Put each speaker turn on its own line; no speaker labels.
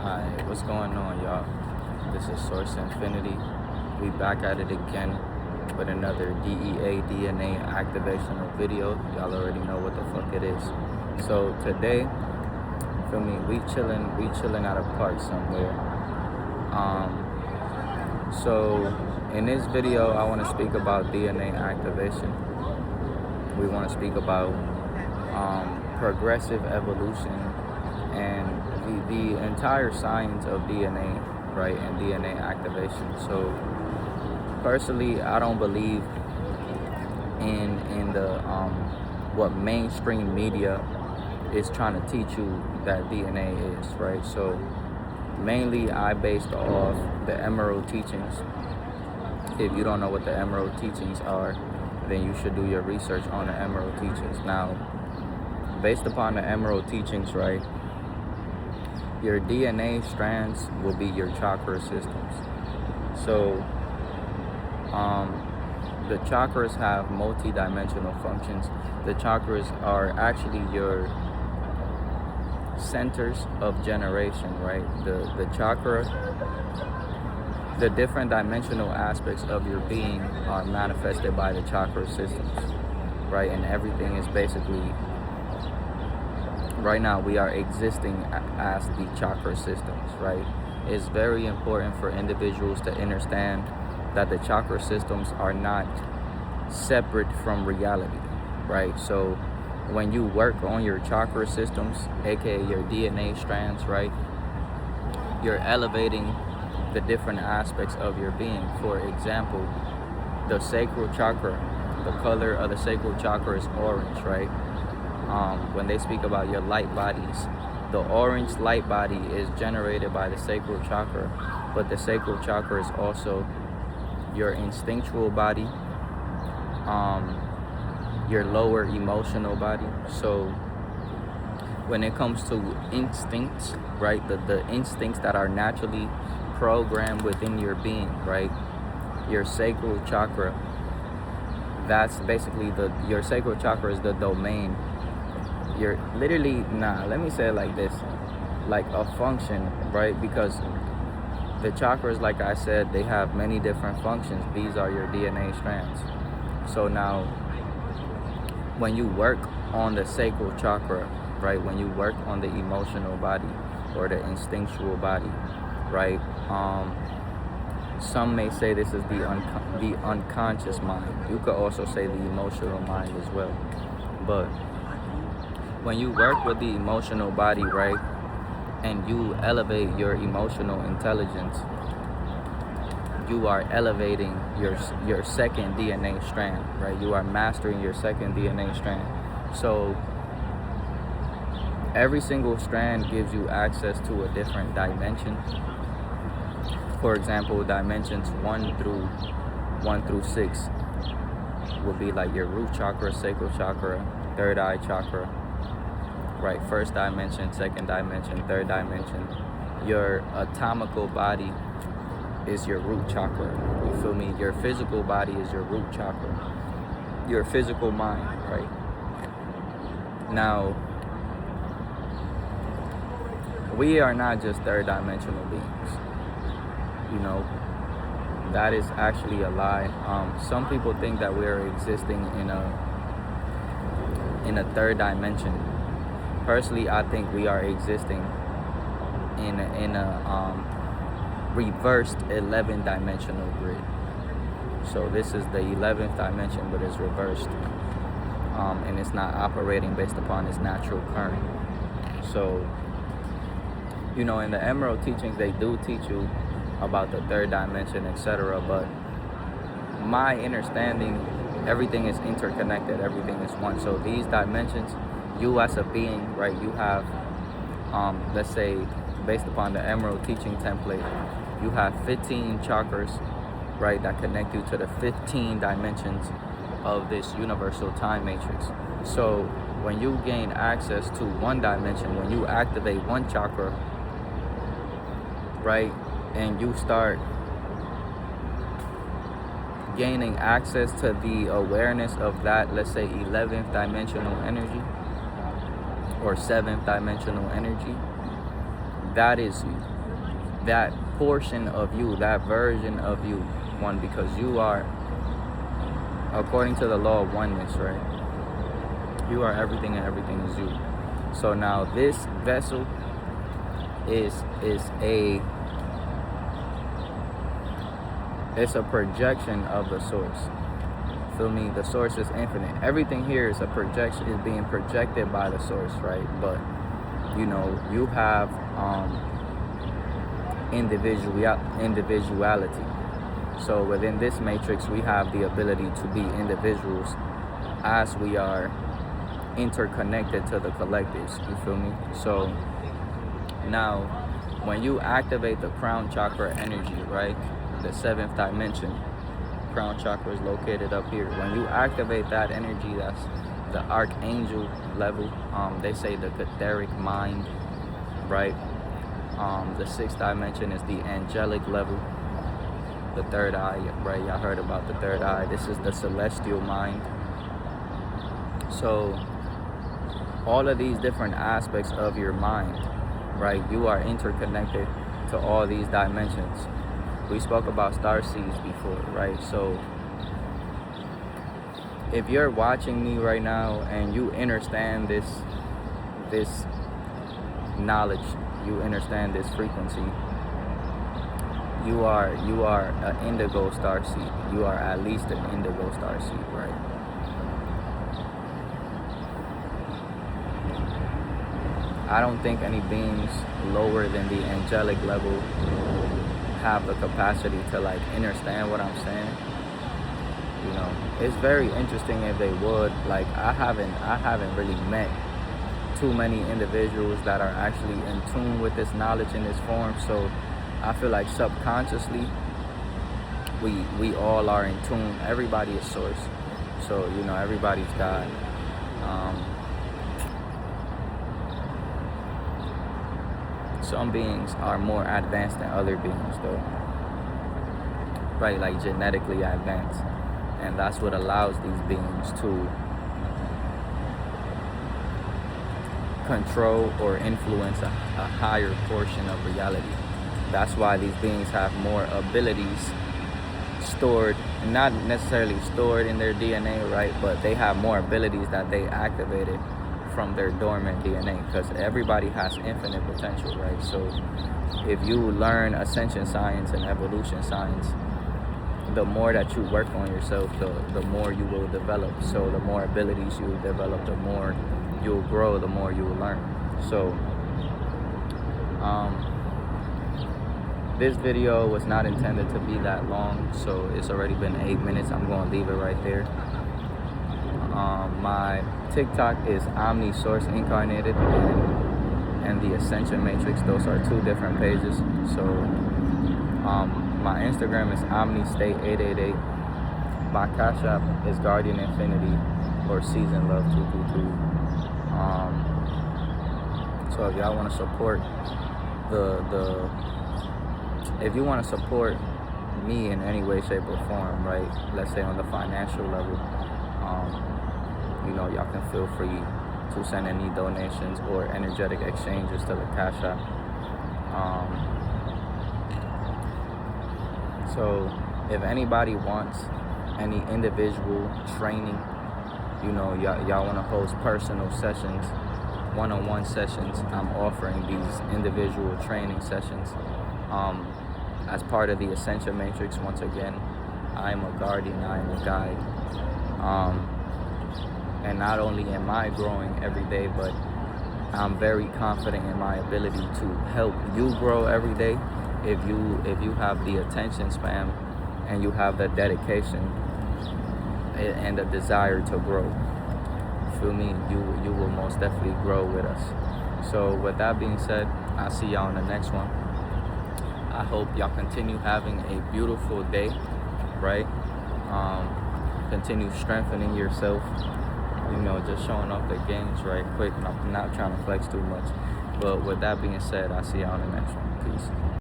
Alright, what's going on, y'all? This is Source Infinity. We back at it again with another DEA DNA activational video. Y'all already know what the fuck it is. So today, feel me, we chilling at a park somewhere. So in this video, I want to speak about DNA activation. We want to speak about progressive evolution and the entire science of DNA, right, and DNA activation. So personally, I don't believe in the what mainstream media is trying to teach you that DNA is, right? So mainly I based off the Emerald teachings. If you don't know what the Emerald teachings are, then you should do your research on the Emerald teachings. Now, based upon the Emerald teachings, right, your DNA strands will be your chakra systems. So the chakras have multi-dimensional functions. The chakras are actually your centers of generation, right? The chakra, the different dimensional aspects of your being are manifested by the chakra systems, right? And everything is basically, right now we are existing as the chakra systems, right? It's very important for individuals to understand that the chakra systems are not separate from reality, right? So when you work on your chakra systems, aka your DNA strands, right, you're elevating the different aspects of your being. For example, the sacral chakra, the color of the sacral chakra is orange, right? When they speak about your light bodies, the orange light body is generated by the sacral chakra, but the sacral chakra is also your instinctual body, your lower emotional body. So when it comes to instincts, right, the instincts that are naturally programmed within your being, right, your sacral chakra, that's basically your sacral chakra is the domain. You're literally, let me say it like this, like a function, right? Because the chakras, like I said, they have many different functions. These are your DNA strands. So now, when you work on the sacral chakra, right, when you work on the emotional body or the instinctual body, right, some may say this is the unconscious mind. You could also say the emotional mind as well. But when you work with the emotional body, right, and you elevate your emotional intelligence, you are elevating your second DNA strand, right? You are mastering your second DNA strand. So every single strand gives you access to a different dimension. For example, dimensions 1 through 6 will be like your root chakra, sacral chakra, third eye chakra, right? First dimension, second dimension, third dimension. Your atomical body is your root chakra. You feel me? Your physical body is your root chakra. Your physical mind, right? Now, we are not just third dimensional beings. You know, that is actually a lie. Some people think that we are existing in a third dimension. Personally, I think we are existing in a reversed 11-dimensional grid. So this is the 11th dimension, but it's reversed, and it's not operating based upon its natural current. So, you know, in the Emerald teachings, they do teach you about the third dimension, etc. But my understanding, everything is interconnected, everything is one. So these dimensions, you as a being, right, you have, let's say, based upon the Emerald teaching template, you have 15 chakras, right, that connect you to the 15 dimensions of this universal time matrix. So when you gain access to one dimension, when you activate one chakra, right, and you start gaining access to the awareness of that, let's say, 11th dimensional energy or 7th dimensional energy, that is that portion of you, that version of you, one, because you are, according to the law of oneness, right? You are everything and everything is you. So now this vessel is a projection of the source. Feel me? The source is infinite. Everything here is a projection, is being projected by the source, right? But you know, you have individuality. So within this matrix, we have the ability to be individuals as we are interconnected to the collectives. You feel me? So now, when you activate the crown chakra energy, right, the 7th dimension, crown chakra is located up here. When you activate that energy, that's the archangel level. They say the etheric mind, right? The 6th dimension is the angelic level. The third eye, right? Y'all heard about the third eye. This is the celestial mind. So all of these different aspects of your mind, right? You are interconnected to all these dimensions. We spoke about star seeds before, right? So if you're watching me right now and you understand this knowledge, you understand this frequency, you are an indigo star seed. You are at least an indigo star seed, right? I don't think any beings lower than the angelic level have the capacity to like understand what I'm saying. You know, it's very interesting if they would. Like I haven't really met too many individuals that are actually in tune with this knowledge in this form. So I feel like subconsciously we all are in tune. Everybody is source. So, you know, everybody's God. Some beings are more advanced than other beings though. Right, like genetically advanced. And that's what allows these beings to control or influence a higher portion of reality. That's why these beings have more abilities stored, not necessarily stored in their DNA, right? But they have more abilities that they activated from their dormant DNA, because everybody has infinite potential, right? So if you learn ascension science and evolution science, the more that you work on yourself, the more you will develop. So the more abilities you develop, the more you'll grow, the more you will learn. So this video was not intended to be that long, so it's already been 8 minutes. I'm going to leave it right there. My TikTok is Omni Source Incarnated and the Ascension Matrix. Those are two different pages. So my Instagram is OmniState888. My Cash App is Guardian Infinity or Season Love 222. So if y'all want to support if you want to support me in any way, shape, or form, right? Let's say on the financial level, you know, y'all can feel free to send any donations or energetic exchanges to the Cash App. So if anybody wants any individual training, you know, y'all want to host personal sessions, one-on-one sessions, I'm offering these individual training sessions as part of the Ascension Matrix. Once again, I am a guardian, I am a guide. And not only am I growing every day, but I'm very confident in my ability to help you grow every day if you have the attention span and you have the dedication and the desire to grow. Feel me? You will most definitely grow with us. So with that being said, I'll see y'all in the next one. I hope y'all continue having a beautiful day, right? Continue strengthening yourself. You know, just showing off the gains right quick. I'm not trying to flex too much. But with that being said, I'll see y'all in the next one. Peace.